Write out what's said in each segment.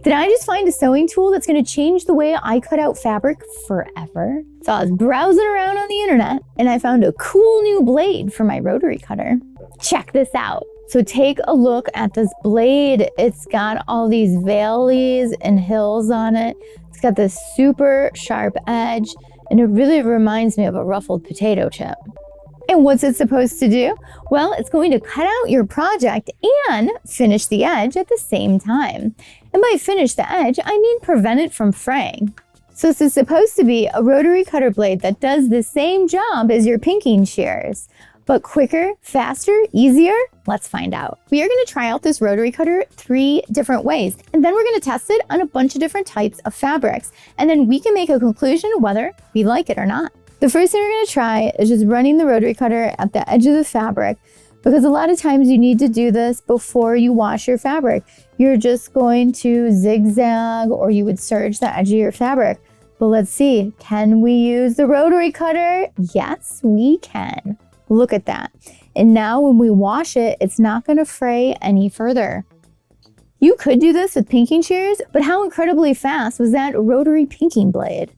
Did I just find a sewing tool that's going to change the way I cut out fabric forever? So I was browsing around on the internet and I found a cool new blade for my rotary cutter. Check this out. So take a look at this blade. It's got all these valleys and hills on it. It's got this super sharp edge and it really reminds me of a ruffled potato chip. And what's it supposed to do? Well, it's going to cut out your project and finish the edge at the same time. And by finish the edge, I mean prevent it from fraying. So this is supposed to be a rotary cutter blade that does the same job as your pinking shears, but quicker, faster, easier? Let's find out. We are going to try out this rotary cutter 3 different ways, and then we're going to test it on a bunch of different types of fabrics, and then we can make a conclusion whether we like it or not. The first thing we're going to try is just running the rotary cutter at the edge of the fabric, because a lot of times you need to do this before you wash your fabric. You're just going to zigzag or you would serge the edge of your fabric. But let's see, can we use the rotary cutter? Yes, we can. Look at that. And now when we wash it, it's not going to fray any further. You could do this with pinking shears, but how incredibly fast was that rotary pinking blade?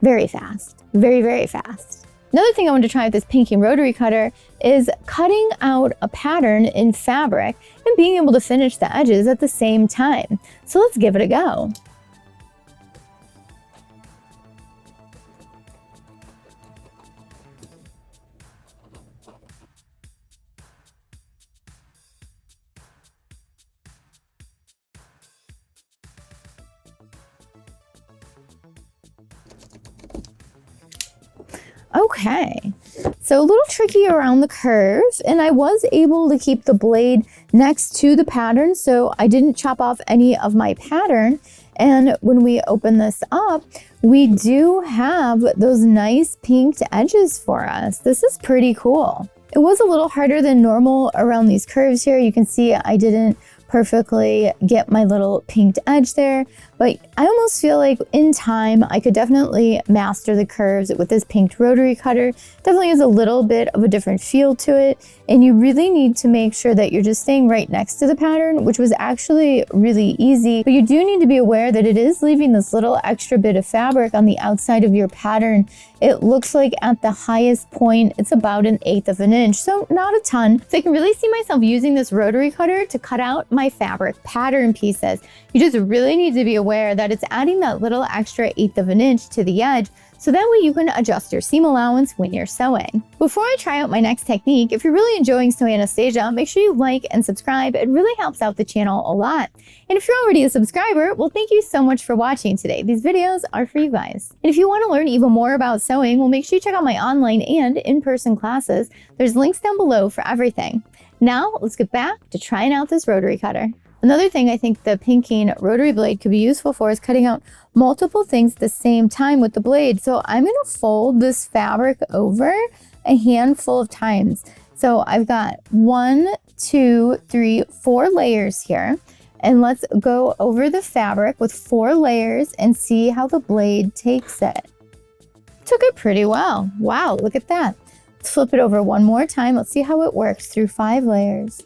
Very fast, very, very fast. Another thing I want to try with this pinking rotary cutter is cutting out a pattern in fabric and being able to finish the edges at the same time. So let's give it a go. Okay, so a little tricky around the curve, and I was able to keep the blade next to the pattern, so I didn't chop off any of my pattern. And when we open this up, we do have those nice pinked edges for us. This is pretty cool. It was a little harder than normal around these curves here. You can see I didn't perfectly get my little pinked edge there, but I almost feel like in time I could definitely master the curves with this pinked rotary cutter. Definitely has a little bit of a different feel to it, and you really need to make sure that you're just staying right next to the pattern, which was actually really easy. But you do need to be aware that it is leaving this little extra bit of fabric on the outside of your pattern. It looks like at the highest point it's about 1/8 of an inch, so not a ton. So I can really see myself using this rotary cutter to cut out my fabric pattern pieces. You just really need to be aware that it's adding that little extra 1/8 of an inch to the edge, so that way you can adjust your seam allowance when you're sewing. Before I try out my next technique, if you're really enjoying Sewing Anastasia, make sure you like and subscribe. It really helps out the channel a lot. And if you're already a subscriber, well, thank you so much for watching today. These videos are for you guys. And if you want to learn even more about sewing, well, make sure you check out my online and in-person classes. There's links down below for everything. Now, let's get back to trying out this rotary cutter. Another thing I think the pinking rotary blade could be useful for is cutting out multiple things at the same time with the blade. So I'm going to fold this fabric over a handful of times. So I've got 1, 2, 3, 4 layers here. And let's go over the fabric with 4 layers and see how the blade takes it. Took it pretty well. Wow, look at that. Let's flip it over one more time. Let's see how it works through 5 layers.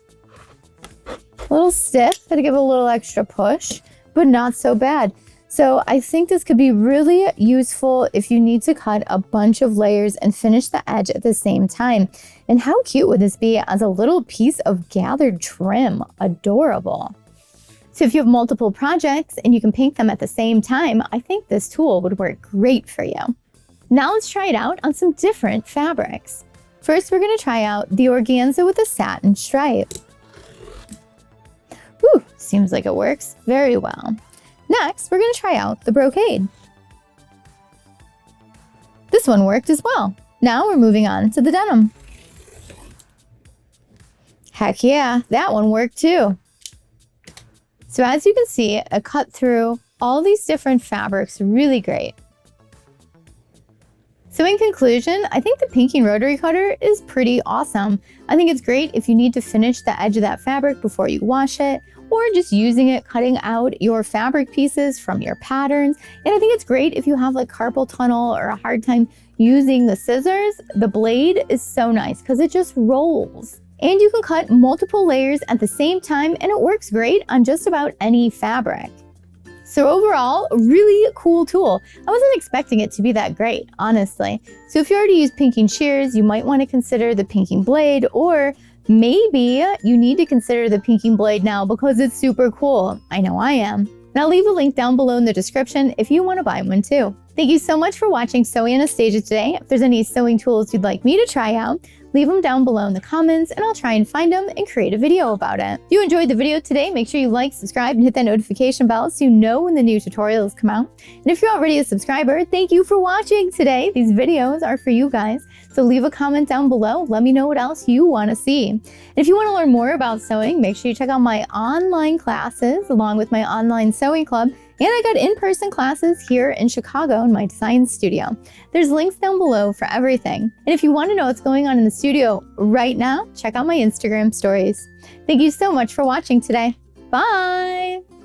A little stiff, had to give it a little extra push, but not so bad. So I think this could be really useful if you need to cut a bunch of layers and finish the edge at the same time. And how cute would this be as a little piece of gathered trim? Adorable. So if you have multiple projects and you can pink them at the same time, I think this tool would work great for you. Now let's try it out on some different fabrics. First, we're going to try out the organza with a satin stripe. Whew, seems like it works very well. Next, we're going to try out the brocade. This one worked as well. Now we're moving on to the denim. Heck yeah, that one worked too. So as you can see, it cut through all these different fabrics really great. So in conclusion, I think the pinking rotary cutter is pretty awesome. I think it's great if you need to finish the edge of that fabric before you wash it, or just using it, cutting out your fabric pieces from your patterns. And I think it's great if you have like carpal tunnel or a hard time using the scissors. The blade is so nice because it just rolls. And you can cut multiple layers at the same time, and it works great on just about any fabric. So overall, a really cool tool. I wasn't expecting it to be that great, honestly. So if you already use pinking shears, you might want to consider the pinking blade, or maybe you need to consider the pinking blade now because it's super cool. I know I am. And I'll leave a link down below in the description if you want to buy one too. Thank you so much for watching Sew Anastasia today. If there's any sewing tools you'd like me to try out, leave them down below in the comments and I'll try and find them and create a video about it. If you enjoyed the video today, make sure you like, subscribe, and hit that notification bell so you know when the new tutorials come out. And if you're already a subscriber, thank you for watching today. These videos are for you guys. So leave a comment down below. Let me know what else you want to see. And if you want to learn more about sewing, make sure you check out my online classes along with my online sewing club. And I got in-person classes here in Chicago in my design studio. There's links down below for everything. And if you want to know what's going on in the studio right now, check out my Instagram stories. Thank you so much for watching today. Bye!